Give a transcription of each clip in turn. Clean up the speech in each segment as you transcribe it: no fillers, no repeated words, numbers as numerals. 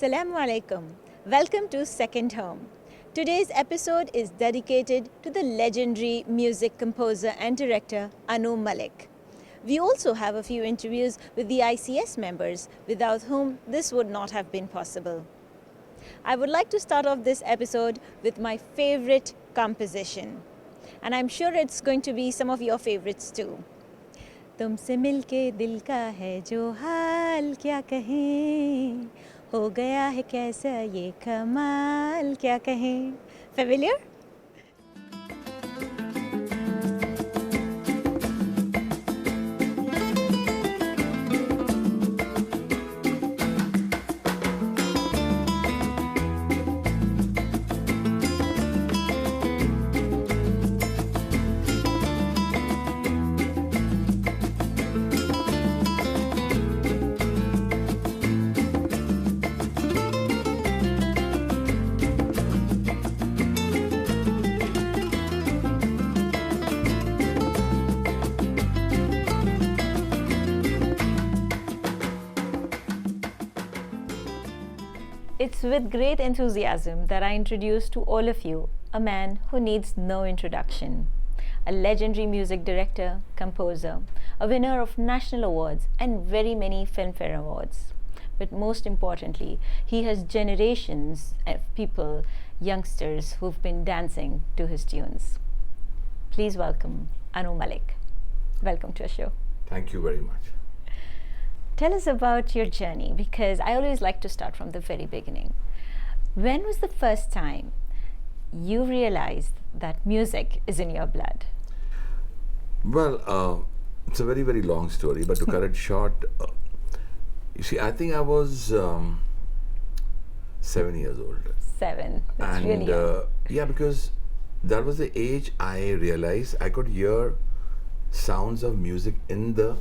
Assalamu alaikum. Welcome to Second Home. Today's episode is dedicated to the legendary music composer and director Anu Malik. We also have a few interviews with the ICS members, without whom this would not have been possible. I would like to start off this episode with my favorite composition. And I'm sure it's going to be some of your favorites too. तुमसे मिलके दिल का है जो हाल क्या कहें हो गया है कैसा ये कमाल क्या कहें Familiar? It's with great enthusiasm that I introduce to all of you a man who needs no introduction. A legendary music director, composer, a winner of national awards and very many Filmfare awards. But most importantly, he has generations of people, youngsters who've been dancing to his tunes. Please welcome Anu Malik. Welcome to our show. Thank you very much. Tell us about your journey, because I always like to start from the very beginning. When was the first time you realized that music is in your blood? Well, it's a very, very long story, but to cut it short, you see, I think I was 7 years old. 7. That's And really young. yeah, because that was the age I realized I could hear sounds of music in the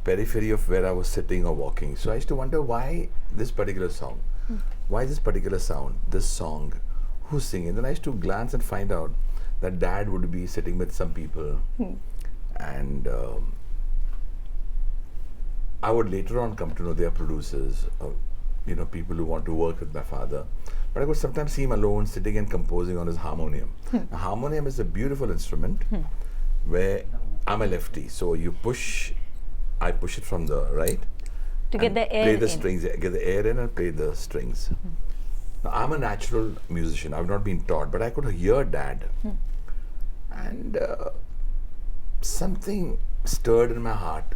periphery of where I was sitting or walking. So I used to wonder why this particular song, why this particular sound, this song, who's singing. Then I used to glance and find out that dad would be sitting with some people, and I would later on come to know they are producers, people who want to work with my father. But I could sometimes see him alone sitting and composing on his harmonium. A harmonium is a beautiful instrument where I'm a lefty, so I push it from the right To get the air play the in. strings, get the air in and play the strings. Now I'm a natural musician. I've not been taught, but I could hear dad, and something stirred in my heart.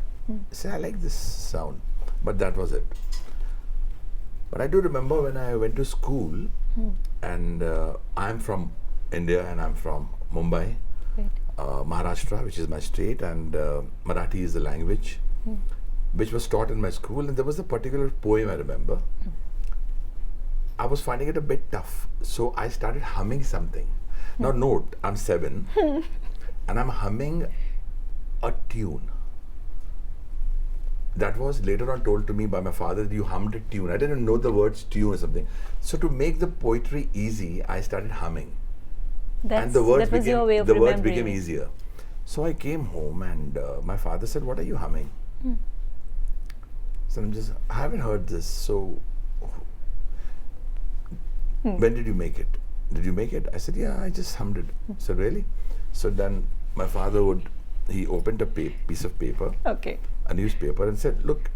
Say, I like this sound, but that was it. But I do remember when I went to school, and I'm from India and I'm from Mumbai, Right. Maharashtra, which is my state, and Marathi is the language, which was taught in my school. And there was a particular poem I remember. I was finding it a bit tough, so I started humming something. Now note, I'm 7, and I'm humming a tune. That was later on told to me by my father that you hummed a tune. I didn't know the words tune or something. So to make the poetry easy, I started humming. And the words that was your way of became remembering. easier. So I came home and my father said, "What are you humming?" So I haven't heard this. So when did you make it? Did you make it? I said, "Yeah, I just hummed it." So really? So then my father he opened a piece of paper, Okay. a newspaper, and said, "Look,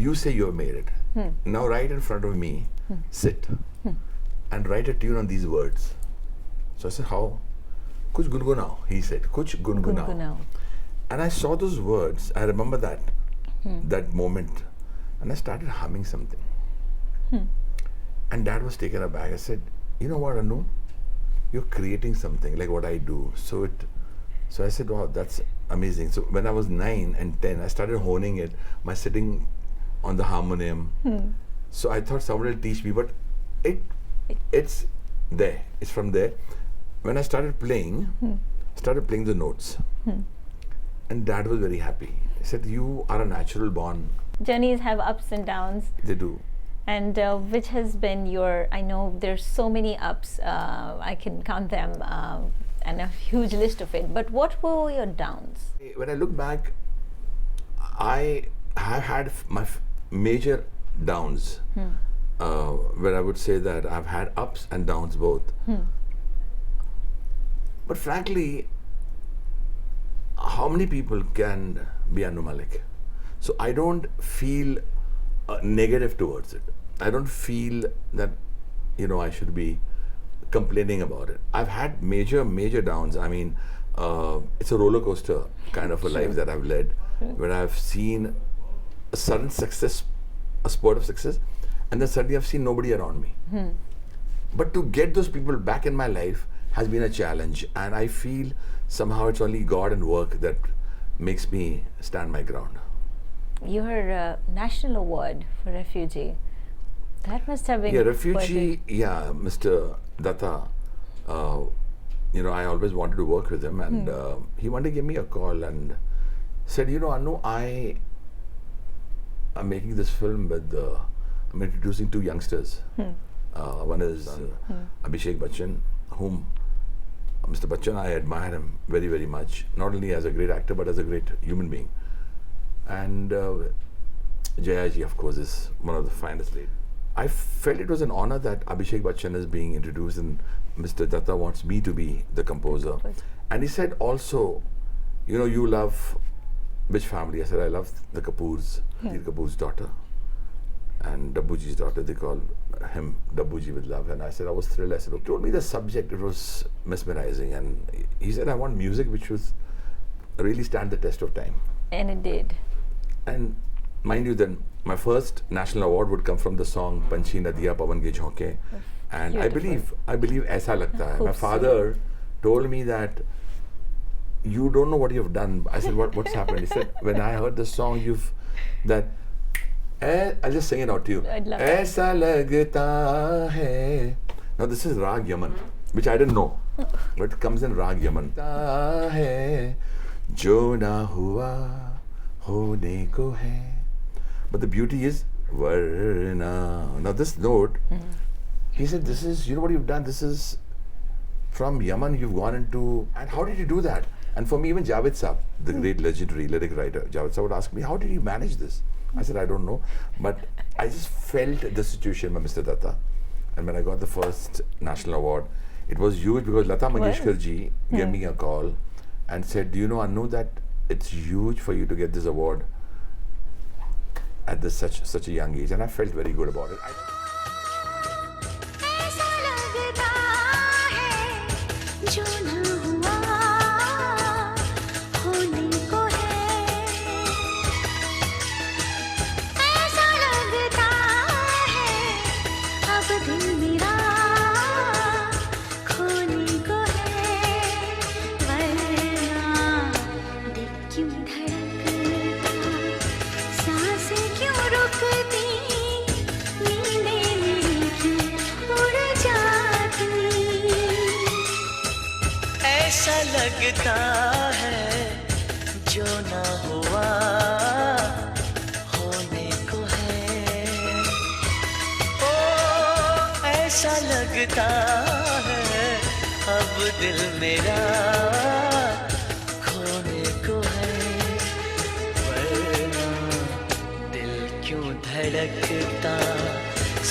you say you have made it. Now right in front of me, sit and write a tune on these words." So I said, "How?" "Kuch gungunao," he said. "Kuch gungunao." Gungunao. And I saw those words. I remember that moment, and I started humming something. And Dad was taken aback. I said, "You know what, Anu? You're creating something like what I do." So I said, "Wow, that's amazing." So when I was 9 and 10, I started honing it. My sitting on the harmonium. So I thought someone will teach me, but it's there. It's from there. When I started playing the notes, and Dad was very happy. He said, "You are a natural born." Journeys have ups and downs. They do. And which has been I know there's so many ups, I can count them, and a huge list of it. But what were your downs? When I look back, I have had my major downs, where I would say that I've had ups and downs both. But frankly, how many people can be Anu Malik? So I don't feel negative towards it. I don't feel that, I should be complaining about it. I've had major downs. I mean, it's a roller coaster kind of a life that I've led, where I've seen a sudden success, a spurt of success, and then suddenly I've seen nobody around me. But to get those people back in my life has been a challenge, and I feel somehow it's only God and work that makes me stand my ground. Your national award for refugee, that must have been refugee. Yeah, Mr. Datta. I always wanted to work with him, and he one day gave me a call and said, Anu, I am making this film with. I'm introducing two youngsters. One is Abhishek Bachchan, whom Mr. Bachchan, I admire him very, very much, not only as a great actor but as a great human being. And Jayaji, of course, is one of the finest ladies. I felt it was an honor that Abhishek Bachchan is being introduced and Mr. Datta wants me to be the composer. And he said also, you love which family? I said, I love the Kapoors, Dil Kapoor's daughter. And Dabbuji's daughter, they call him Dabbuji with love. And I said, I was thrilled. I said, he told me the subject, it was mesmerizing. And he said, I want music which would really stand the test of time. And it did. And mind you, then my first national award would come from the song Panchi Nadiya Pavan Ke Jhonke. And Beautiful. I believe Aisa Lagta Hai. My father told me that you don't know what you've done. I said, what's happened? He said, when I heard the song, I'll just sing it out to you. I'd love Aisa lagta hai. Now this is Rag Yaman, which I didn't know, but it comes in Rag Yaman. Hai, jo na hua, hone ko hai. But the beauty is Varna. Now this note, he said, this is, what you've done? This is from Yaman, you've gone into, and how did you do that? And for me, even Javed Saab, the great legendary lyric writer, Javed Saab would ask me, how did you manage this? I said, I don't know. But I just felt the situation by Mr. Datta. And when I got the first national award, it was huge because Lata Mangeshkar ji gave me a call and said, do you know, Anu, that it's huge for you to get this award at this such a young age. And I felt very good about it. लगता है जो ना हुआ होने को है ओ ऐसा लगता है अब दिल मेरा खोने को है वरना दिल क्यों धड़कता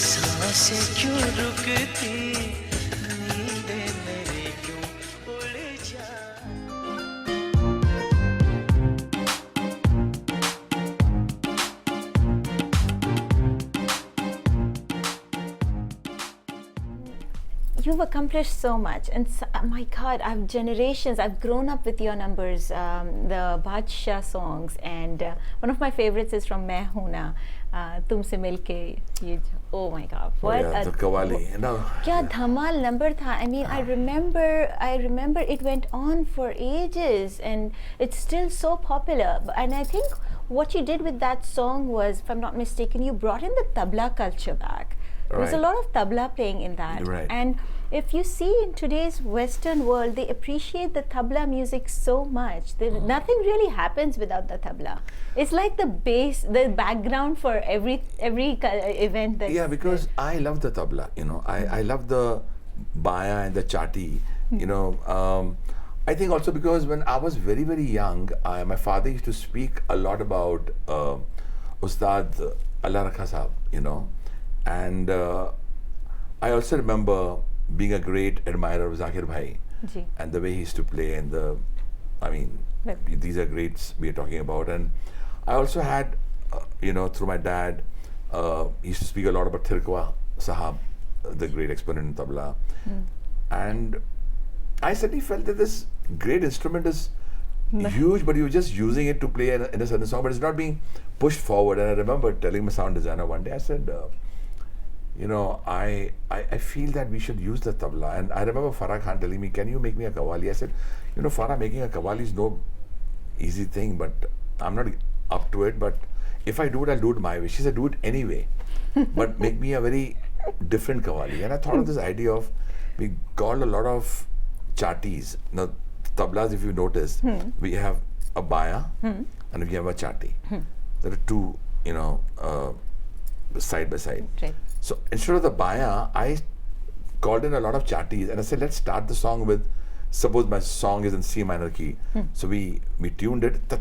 सांसें क्यों रुकती You've accomplished so much, and my God, I've grown up with your numbers, the Badshah songs, and one of my favorites is from Main Hoon Na, Tumse Milke. Oh my God, what the Qawwali. Kya dhamal number tha. I mean, I remember it went on for ages, and it's still so popular. And I think what you did with that song was, if I'm not mistaken, you brought in the tabla culture back. There was a lot of tabla playing in that. Right. And if you see in today's Western world, they appreciate the tabla music so much. Nothing really happens without the tabla. It's like the base, the background for every event. Yeah, because I love the tabla. I love the baya and the chati. I think also because when I was very, very young, my father used to speak a lot about Ustad Allah Rakha Saab, you know. And I also remember being a great admirer of Zakir Bhai Ji. and the way he used to play, and Well. these are greats we are talking about. And I also had, through my dad, he used to speak a lot about Thirkwa Sahab, the great exponent in tabla. And I suddenly felt that this great instrument is huge, but you're just using it to play in a certain song, but it's not being pushed forward. And I remember telling my sound designer one day, I said, I feel that we should use the tabla. And I remember Farah Khan telling me, can you make me a qawwali? I said, Farah, making a qawwali is no easy thing, but I'm not up to it. But if I do it, I'll do it my way. She said, do it anyway, but make me a very different qawwali. And I thought of this idea of, we got a lot of chatis. Now, tablas, if you notice, we have a baya and we have a chati. There are two, side by side. Right. So instead of the baya, I called in a lot of chatis and I said, let's start the song with, suppose my song is in C minor key. So we tuned it. So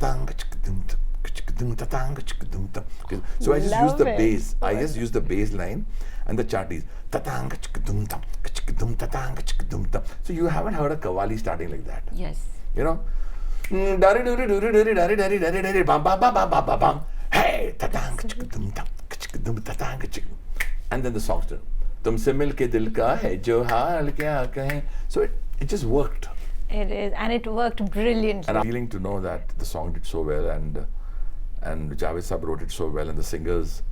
I just used the bass. I just used the bass line and the chatis. So you haven't heard a qawwali starting like that. Yes. You know? Hey, and then the song started. तुमसे मिलके दिल का है जो हाल क्या कहें. So it just worked. It is, and it worked brilliantly. And I'm feeling to know that the song did so well, and Javed Sahab wrote it so well, and the singers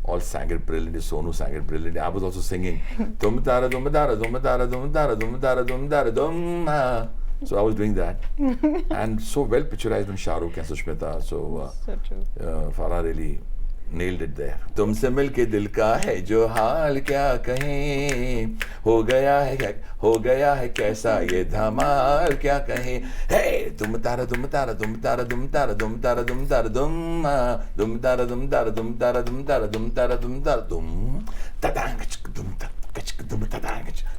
all sang it brilliantly. Sonu sang it brilliantly. I was also singing. Dum dara dum dara dum dara dum dara dum dara dum dara dum. So I was doing that, and so well picturized on Shah Rukh and Sushmita. So true. Farah really nailed it there. तुमसे मिलके दिल का है जो हाल क्या कहें, हो गया है कैसा ये धमाल क्या कहें. Hey, dum tara dum tara dum tara dum tara dum tara dum tara dum tara dum tara dum tara dum tara dum tara dum tara dum tatang dum ta.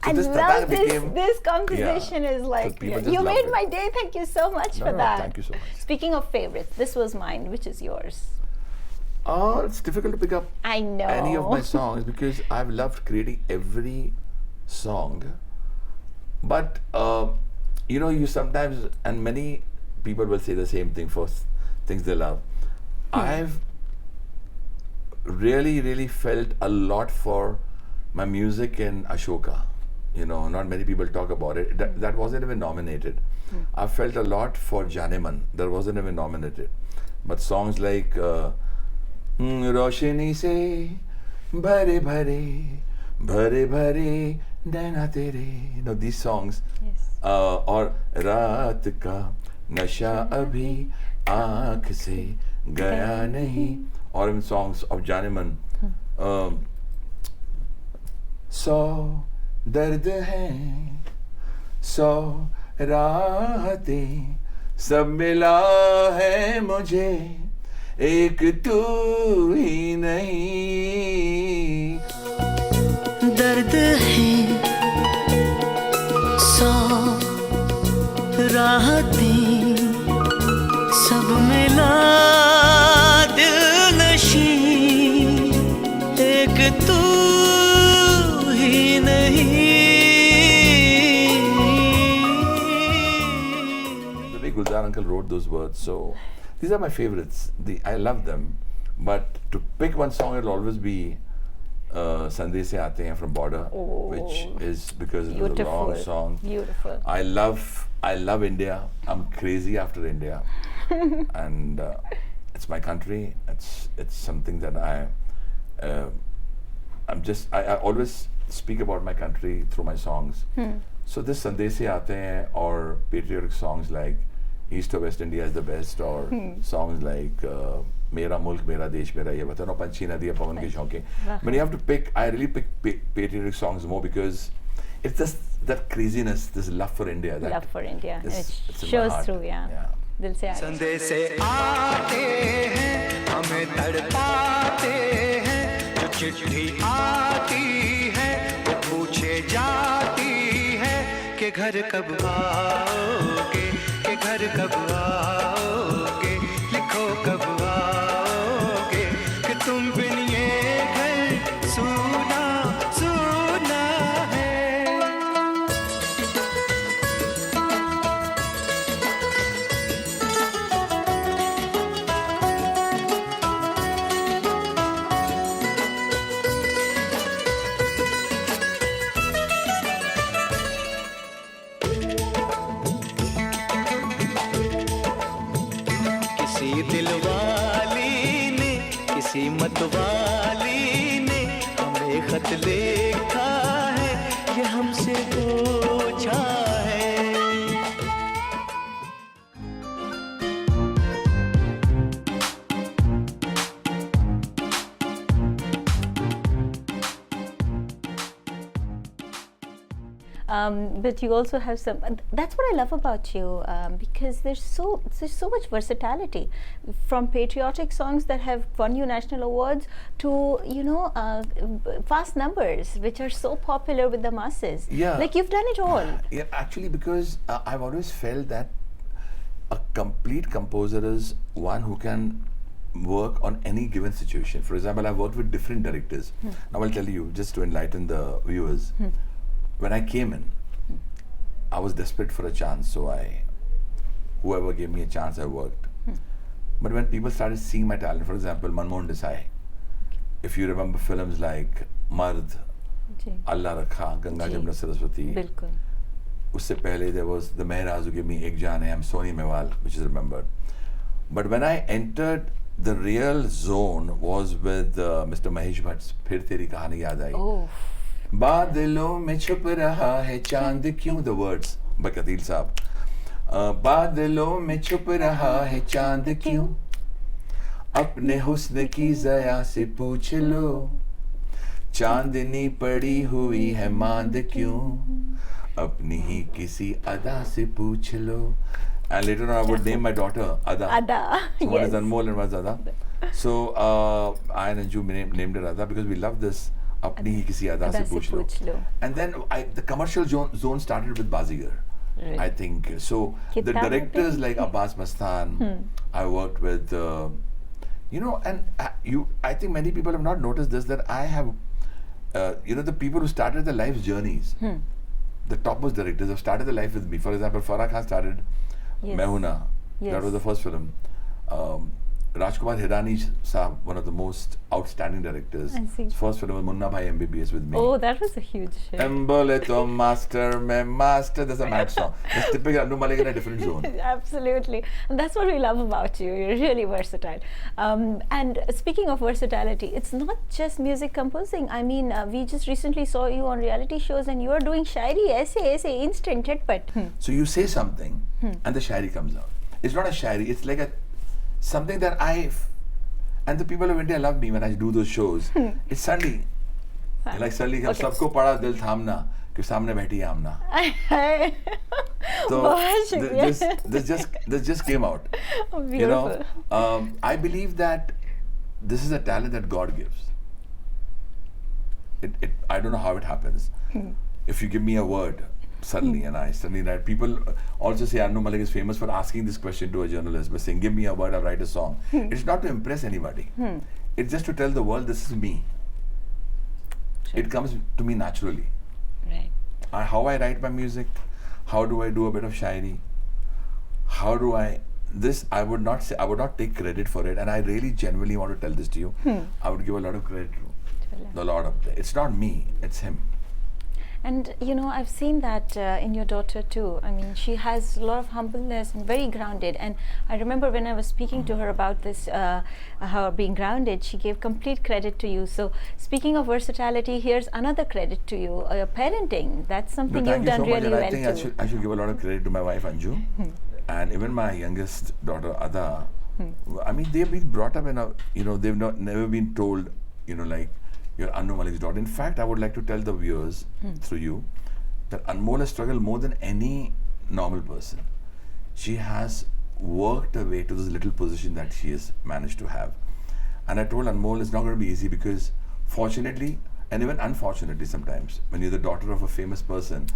I love this composition is like, you made my day. Thank you so much for that. Thank you so much. Speaking of favorites, this was mine. Which is yours? It's difficult to pick up I know. any of my songs because I've loved creating every song. But, you sometimes, and many people will say the same thing for things they love. I've really, really felt a lot for my music in Ashoka. Not many people talk about it. That wasn't even nominated. I felt a lot for Janeman. That wasn't even nominated. But songs like रोशनी से भरे भरे नैना तेरे, these songs. Yes. और रात का नशा अभी आँख से गया नहीं, or in songs of Janeman. 100 दर्द हैं 100 राहतें सब मिला है मुझे एक तू ही नहीं. दर्द है 100 राहतें सब मिला दिल नशी एक तू ही नहीं. The way Gulzar uncle wrote those words, so these are my favorites. I love them, but to pick one song, it'll always be Sandesh Se Aate Hain from Border, which is because it was a long song. Beautiful. I love India. I'm crazy after India, and it's my country. It's something that I always speak about my country through my songs. So this Sandesh Se Aate Hain or patriotic songs like East or West India is the best, or songs like Mera Mulk, Mera Desh, Mera Ye Vatan, or Panchi Nadiya Pavan Ke Shauke. When you have to pick, I really pick patriotic songs more because it's just that craziness, this love for India. Love for India. It's It in my shows heart. through, yeah. दिल से आते हैं. संदेश से आते हैं हमें तड़पाते हैं, जो चिट्ठी आती है वो पूछे जाती है कि घर कब आओगे, कि घर कब आओगे, लिखो कब आओगे, कि तुम बिन किसी मतवाली ने हमें खत लिखा है, ये हमसे पूछा है। But you also have some. That's what I love about you, because there's so much versatility, from patriotic songs that have won you national awards to fast numbers which are so popular with the masses. Yeah. Like you've done it all. Yeah, actually, because I've always felt that a complete composer is one who can work on any given situation. For example, I've worked with different directors. Now I'll tell you, just to enlighten the viewers. When I came in, I was desperate for a chance, so whoever gave me a chance, I worked. But when people started seeing my talent, for example, Manmohan Desai, if you remember films like Mard, ji, Allah Rakha, Ganga ji, Jamna Saraswati, बिल्कुल. usse pehle there was The Mehraj Who Gave Me Ek Jaan Hai, I'm Soni Mewal, which is remembered. But when I entered the real zone was with Mr. Mahesh Bhatt's Phir Teri Kahani Yaad Aayi. Oh. बादलों में छुप रहा है चांद क्यों, the words by Qateel साहब. बादलों में छुप रहा है चांद क्यों, अपने हुस्न की ज़या से पूछ लो, चांदनी पड़ी हुई है मांद क्यों, अपनी ही किसी अदा से पूछ लो. And later on I would name my daughter Ada. Ada. So one is Yes. Anmol and one is Ada. So I and Anju named her Ada because we love this. अपनी ही किसी अदा से पूछ लो. And then the commercial zone started with Bazigar. Really? I think so. The किताब directors पे? like Abbas Mastan, I worked with, and I think many people have not noticed this, that I have, the people who started their life's journeys, the topmost directors have started their life with me. For example, Farah Khan started Yes. Mehuna. Yes. That was the first film. Rajkumar Hirani Saab, one of the most outstanding directors. I see. His first film was Munna Bhai MBBS with me. Oh, that was a huge hit. Embole to master, me master. That's a mad song. That's typical Anu Malik in a different zone. Absolutely. And that's what we love about you. You're really versatile. And speaking of versatility, it's not just music composing. I mean, we just recently saw you on reality shows and you are doing shairi, essay, instant chitpat. So you say something and the shairi comes out. It's not a shairi, it's like something that and the people of India love me when I do those shows. It's suddenly, like suddenly, Okay. सबको पड़ा दिल थामना कि सामने बैठी है आमना. So बहुत शुक्रिया. this just came out. Beautiful. I believe that this is a talent that God gives. I don't know how it happens. If you give me a word suddenly and I suddenly write, people also say Anu Malik is famous for asking this question to a journalist by saying, give me a word, I'll write a song. It's not to impress anybody. It's just to tell the world this is me. It comes to me naturally. Right. How I write my music, how do I do a bit of shairi, how do I would not take credit for it, and I really genuinely want to tell this to you. I would give a lot of credit to the Lord up there. It's not me, it's him. And I've seen that in your daughter too. I mean, she has a lot of humbleness and very grounded. And I remember when I was speaking to her about this, her being grounded, she gave complete credit to you. So speaking of versatility, here's another credit to you. Your parenting, that's something you've done really well I think I should give a lot of credit to my wife Anju, and even my youngest daughter Ada. I mean, they've been brought up in they've never been told, like, you're Anu Malik's daughter. In fact, I would like to tell the viewers through you that Anmol has struggled more than any normal person. She has worked her way to this little position that she has managed to have. And I told Anmol it's not going to be easy because fortunately, and even unfortunately sometimes, when you're the daughter of a famous person,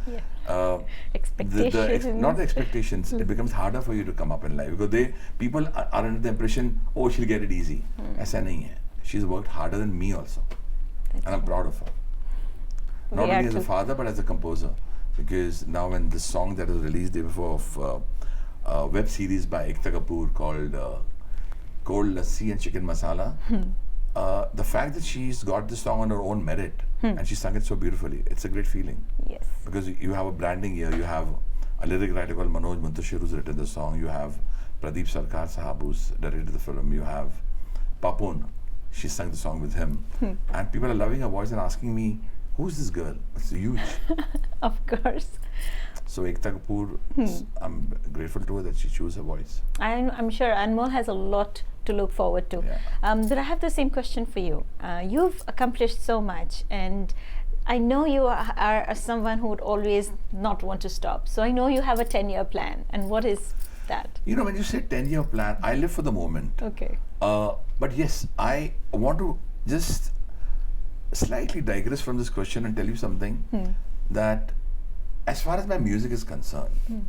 expectations. Not the expectations, it becomes harder for you to come up in life because people are under the impression, oh, she'll get it easy. Aisa nahi hai. She's worked harder than me also. And I'm proud of her. Not only as a father, but as a composer. Because now when this song that was released day before of a web series by Ekta Kapoor called Cold Lassi and Chicken Masala, the fact that she's got this song on her own merit and she sung it so beautifully, it's a great feeling. Yes. Because you have a branding here, you have a lyric writer called Manoj Muntashir who's written the song, you have Pradeep Sarkar Sahab who's directed the film, you have Papun, she sang the song with him. And people are loving her voice and asking me, who's this girl? It's huge. Of course. So Ekta Kapoor, I'm grateful to her that she chose her voice. I'm sure Anmol has a lot to look forward to. Yeah. But I have the same question for you. You've accomplished so much, and I know you are someone who would always not want to stop. So I know you have a 10-year plan. And what is that? You know, when you say 10-year plan, I live for the moment. Okay. But yes, I want to just slightly digress from this question and tell you something that as far as my music is concerned,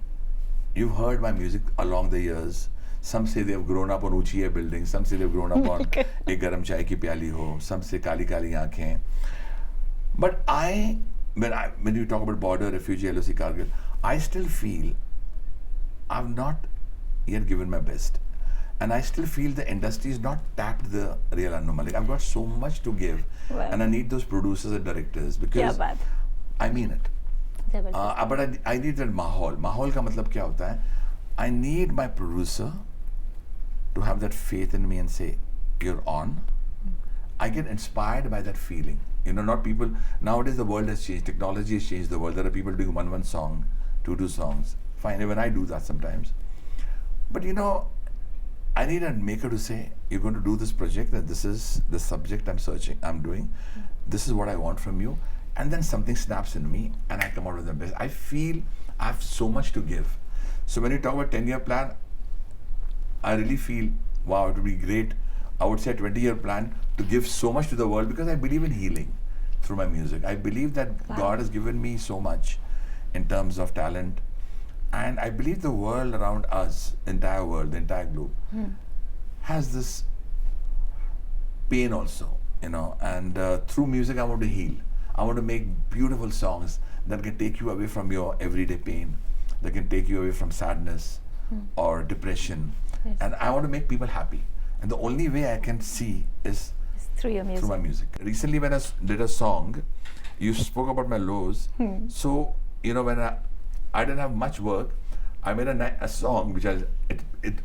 you've heard my music along the years. Some say they've grown up on Uchi Hai buildings, some say they've grown up on Ek Garam Chai Ki Pyali Ho, some say Kali Kali Aankhein. But when you talk about border, refugee, LOC, Kargil, I still feel I've not yet given my best. And I still feel the industry is not tapped the real Anu Malik. I've got so much to give. Well. And I need those producers and directors because Kya baat. I mean it. But I need that mahol. Mahol ka matlab kya hota hai? I need my producer to have that faith in me and say, you're on. I get inspired by that feeling. You know, not people, nowadays the world has changed. Technology has changed the world. There are people doing one song, two songs. Fine, even I do that sometimes. But you know, I need a maker to say, you're going to do this project, and this is the subject I'm doing. This is what I want from you. And then something snaps in me and I come out with the best. I feel I have so much to give. So when you talk about 10-year plan, I really feel, wow, it would be great. I would say a 20-year plan to give so much to the world because I believe in healing through my music. I believe that God has given me so much in terms of talent. And I believe the world around us, entire world, the entire globe, has this pain also, you know. And through music, I want to heal. I want to make beautiful songs that can take you away from your everyday pain, that can take you away from sadness or depression. Yes. And I want to make people happy. And the only way I can see is Through your music. through my music. Recently, when I did a song, you spoke about my lows. So, you know, when I didn't have much work, I made a song which it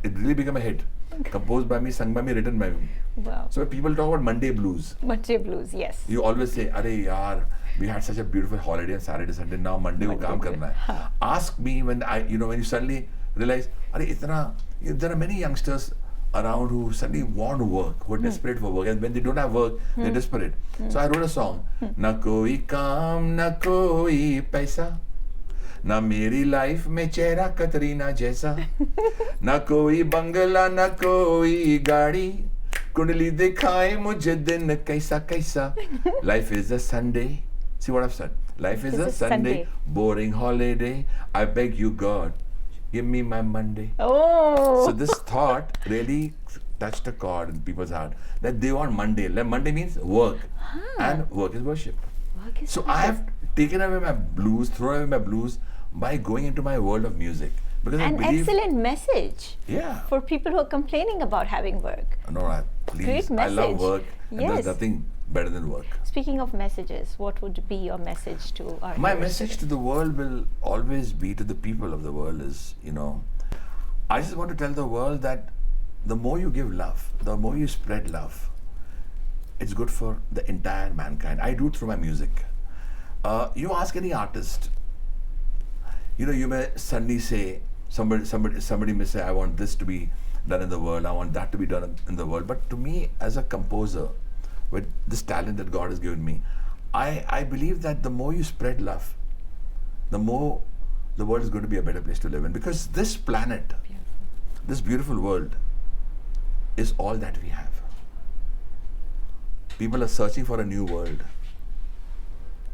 really became a hit. Composed by me, sung by me, written by me. Wow. So when people talk about Monday blues, Monday blues, yes. you always say, "Arey yaar, we had such a beautiful holiday on Saturday, Sunday. Now Monday ko kaam karna hai." Ask me when when you suddenly realize, there are many youngsters around who suddenly want to work, who are desperate for work, and when they don't have work, they're desperate. So I wrote a song, "Na koi kaam, na koi paisa, ना मेरी life में चेहरा कतरीना जैसा, ना कोई बंगला ना कोई गाड़ी, कुंडली दिखाए मुझे दिन कैसा कैसा. Life is a Sunday. See what I've said? Life is a Sunday, boring holiday. I beg you God, give me my Monday. Oh. So this thought really touched a chord in people's heart that they want Monday. Monday means work, and work is worship. Work is So I have taken away my blues, thrown away my blues by going into my world of music. Because I An believe, excellent message yeah. for people who are complaining about having work. No, please, Great I love message. work, and Yes. there's nothing better than work. Speaking of messages, what would be your message to our My viewers message today? to the world will always be to the people of the world is, I just want to tell the world that the more you give love, the more you spread love, it's good for the entire mankind. I do it through my music. You ask any artist, you may suddenly say, somebody may say, I want this to be done in the world, I want that to be done in the world. But to me, as a composer, with this talent that God has given me, I believe that the more you spread love, the more the world is going to be a better place to live in. Because this planet, this beautiful world, is all that we have. People are searching for a new world.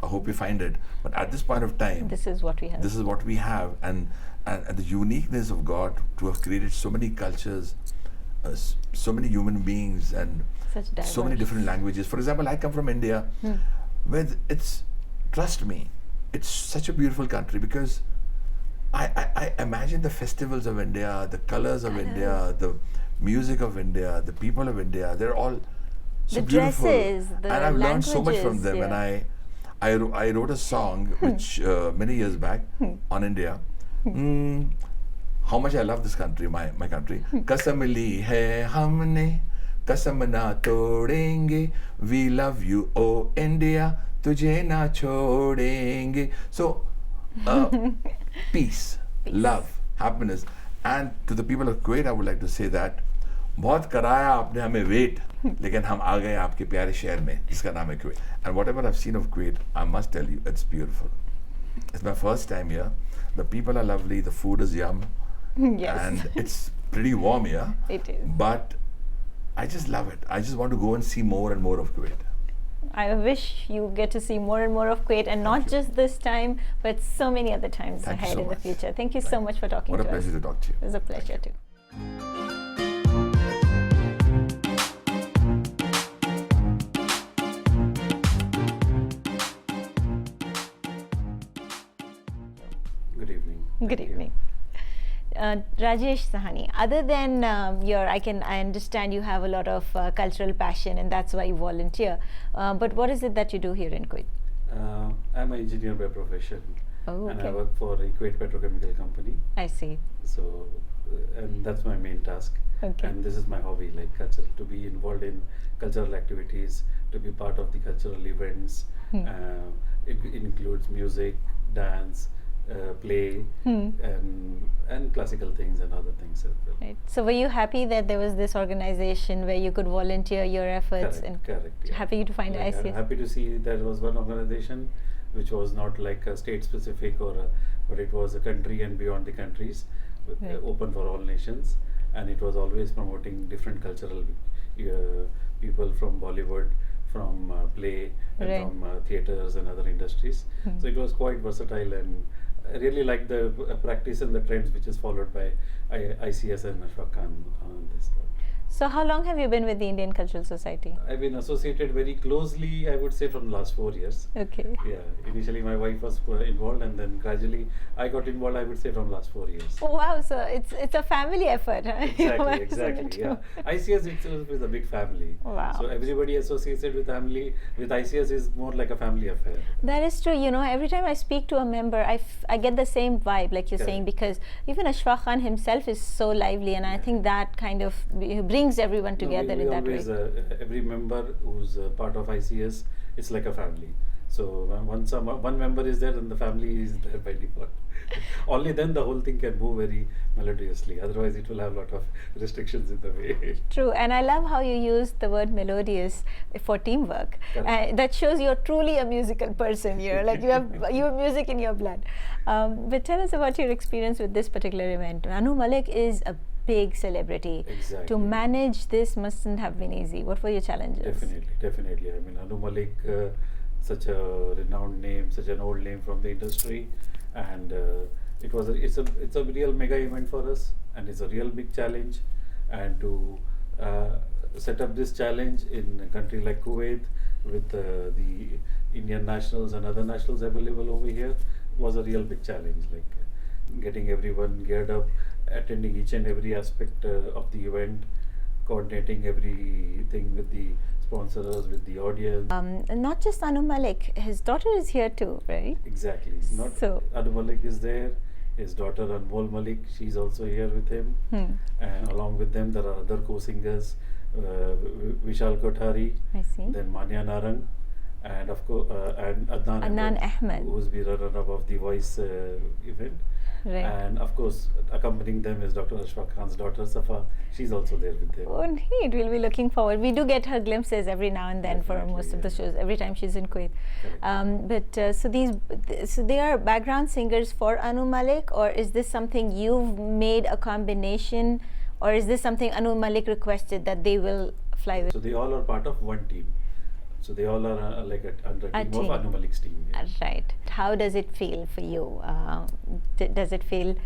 I hope we find it. But at this point of time, This is what we have. this is what we have, and the uniqueness of God to have created so many cultures, so many human beings, and Such so many diverse. different languages. For example, I come from India, where trust me, it's such a beautiful country because I imagine the festivals of India, the colors of India, the music of India, the people of India, they're all so The beautiful. dresses, the and I've learned so much from languages, them. yeah. And I wrote a song which many years back on India. How much I love this country, my country. Kasam li hai humne कसम ना तोड़ेंगे, we love you oh India, तुझे ना छोड़ेंगे. So peace, love, happiness. And to the people of Kuwait I would like to say that बहुत कराया आपने हमें वेट, लेकिन हम आ गए आपके प्यारे शहर में जिसका नाम है Kuwait. And whatever I've seen of Kuwait, I must tell you, it's beautiful. It's my first time here. The people are lovely, the food is yum, Yes. and it's pretty warm here. It is. But I just love it. I just want to go and see more and more of Kuwait. I wish you get to see more and more of Kuwait, and not you. just this time, but so many other times Thank you ahead so in the much. future. Thank you so much for talking What a to pleasure us. to talk to you. It was a pleasure too. Good evening. Good Thank you. evening. Rajesh Sahani, other than I understand you have a lot of cultural passion, and that's why you volunteer. But what is it that you do here in Kuwait? I'm an engineer by profession, Oh, and I okay. work for Kuwait Petrochemical Company. I see. So, and that's my main task. Okay. And this is my hobby, like culture, to be involved in cultural activities, to be part of the cultural events. It includes music, dance, play, and classical things and other things as well. Right. So, were you happy that there was this organization where you could volunteer your efforts? Correct. Yeah. Happy to find Like, ICS. happy to see there was one organization which was not like a state specific but it was a country and beyond the countries, Right. open for all nations, and it was always promoting different cultural people from Bollywood, from play, and Right. from theaters and other industries. So it was quite versatile, and I really like the practice and the trends which is followed by ICS and Anu on this stuff. So, how long have you been with the Indian Cultural Society? I've been associated very closely, I would say, from the last 4 years. Okay. Yeah, initially my wife was involved, and then gradually I got involved, I would say, from last 4 years. Oh, wow. So it's a family effort. Huh? Your Exactly, wife is in it exactly. Yeah, too. ICS itself is a big family. Wow. So everybody associated with family with ICS is more like a family affair. That is true. You know, every time I speak to a member, I get the same vibe, like you're saying, Correct. because even Ashfaq Khan himself is so lively, and I think that kind of brings everyone No, together we in that always, way. every member who's part of ICS, it's like a family. So once one member is there, then the family is there by default. Only then the whole thing can move very melodiously. Otherwise, it will have a lot of restrictions in the way. True, and I love how you use the word melodious for teamwork. Correct. That shows you're truly a musical person here. Like you have music in your blood. But tell us about your experience with this particular event. Anu Malik is a big celebrity. Exactly. To manage this mustn't have been easy. What were your challenges? Definitely. I mean, Anu Malik, such a renowned name, such an old name from the industry, and it's a real mega event for us, and it's a real big challenge. And to set up this challenge in a country like Kuwait with the Indian nationals and other nationals available over here was a real big challenge. Like getting everyone geared up, attending each and every aspect of the event, coordinating everything with the sponsors, with the audience. And not just Anu Malik, his daughter is here too, right? Exactly. Not So- Anu Malik is there. His daughter Anmol Malik, she's also here with him. And along with them, there are other co-singers, Vishal Kothari, I see. then Manya Narang, and of course, and Adnan Ahmed. who's the runner-up of the Voice event. Right. And of course, accompanying them is Dr. Ashfaq Khan's daughter Safa. She's also there with them. Oh, neat. We'll be looking forward. We do get her glimpses every now and then for Definitely, most of the yeah. shows, every time she's in Kuwait. Correct. So they are background singers for Anu Malik, or is this something you've made a combination, or is this something Anu Malik requested that they will fly with? So they all are part of one team. So they all are like under A team team. of Anu Malik's team. Yeah. Right. How does it feel for you? Does it feel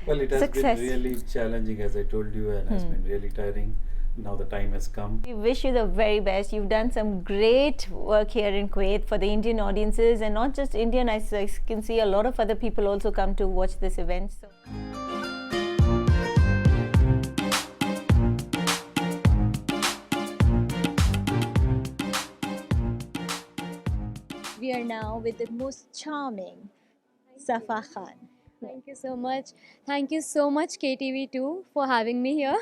Well, it has success? been really challenging, as I told you, and has been really tiring. Now the time has come. We wish you the very best. You've done some great work here in Kuwait for the Indian audiences, and not just Indian. I can see a lot of other people also come to watch this event. So. We are now with the most charming Safa Khan. Thank you so much. Thank you so much, KTV2, for having me here.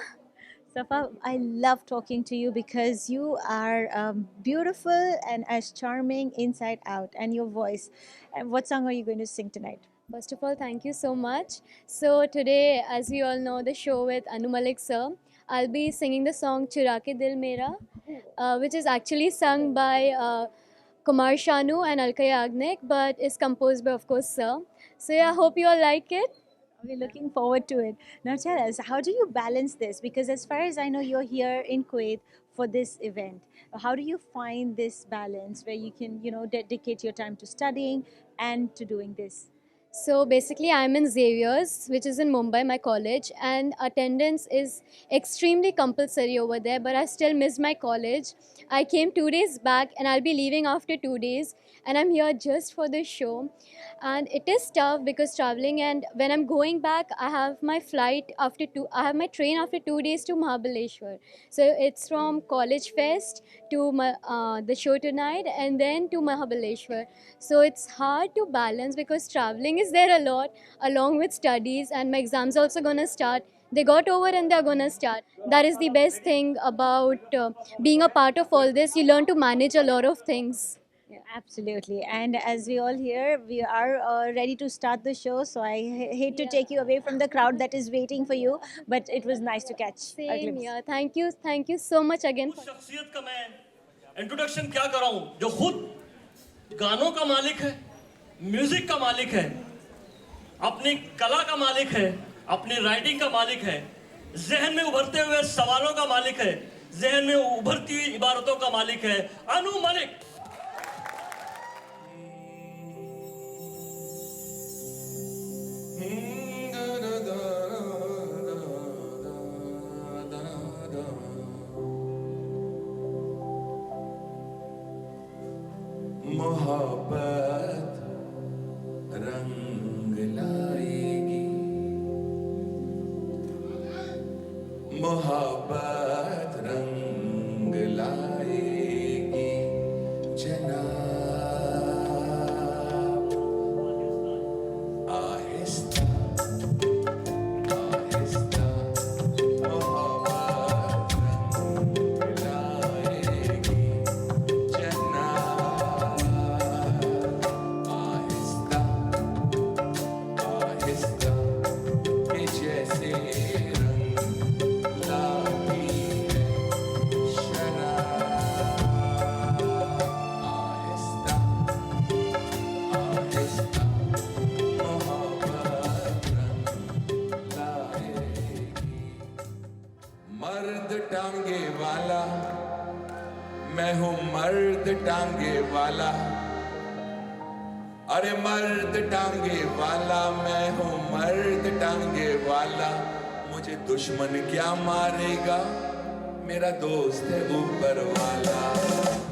Safa, I love talking to you because you are beautiful and as charming inside out, and your voice. And what song are you going to sing tonight? First of all, thank you so much. So today, as we all know, the show with Anu Malik sir, I'll be singing the song "Chura Ke Dil Mera," which is actually sung by Kumar Shanu and Alka Yagnik, but is composed by, of course, sir. So yeah, hope you all like it. We're looking forward to it. Now tell us, how do you balance this? Because as far as I know, you're here in Kuwait for this event. How do you find this balance where you can, dedicate your time to studying and to doing this? So basically, I'm in Xavier's, which is in Mumbai, my college, and attendance is extremely compulsory over there. But I still miss my college. I came 2 days back, and I'll be leaving after 2 days, and I'm here just for this show. And it is tough because traveling, and when I'm going back, I have my flight after two. I have my train after 2 days to Mahabaleshwar. So it's from College Fest to the show tonight, and then to Mahabaleshwar. So it's hard to balance because traveling is there a lot along with studies, and my exams also gonna start. They got over and they're gonna start. That is the best thing about being a part of all this. You learn to manage a lot of things. Yeah, absolutely. And as we all hear, we are ready to start the show. So I hate to take you away from the crowd that is waiting for you, but it was nice to catch a Same glimpse. here. Thank you so much again. उस शख्सियत का मैं introduction क्या कराऊं जो खुद गानों का मालिक है, म्यूजिक का मालिक है, अपनी कला का मालिक है, अपनी राइटिंग का मालिक है, जहन में उभरते हुए सवालों का मालिक है, जहन में उभरती हुई इबारतों का मालिक है, अनु मलिक। मोहब्बत रंग लाएगी, मोहब्बत रंग लाएगी जनाब, आहिस्ता आहिस्ता मोहब्बत रंग लाएगी जनाब, आहिस्ता आहिस्ता के जैसे रंग लाती है शराब, आहिस्ता आहिस्ता मोहब्बत रंग लाएगी। मर्द टांगे वाला मैं हूँ, मर्द टांगे वाला, अरे मर्द टांगे वाला मैं हूँ, मर्द टांगे वाला, मुझे दुश्मन क्या मारेगा, मेरा दोस्त है ऊपर वाला।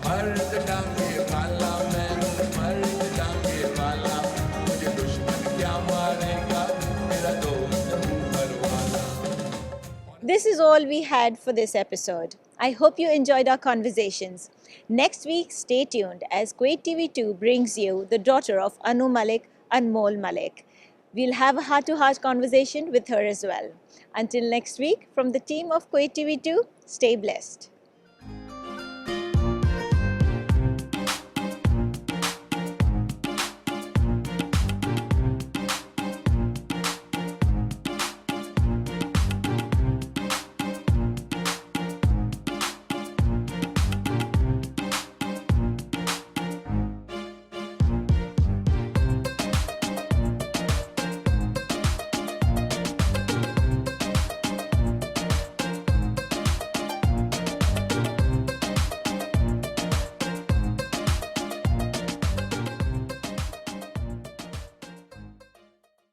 मर्द टांगे वाला मैं हूँ, मर्द टांगे वाला, मुझे दुश्मन क्या मारेगा, मेरा दोस्त है ऊपर वाला। This is all we had for this episode. I hope you enjoyed our conversations. Next week, stay tuned as Kuwait TV2 brings you the daughter of Anu Malik, Anmol Malik. We'll have a heart-to-heart conversation with her as well. Until next week, from the team of Kuwait TV2, stay blessed.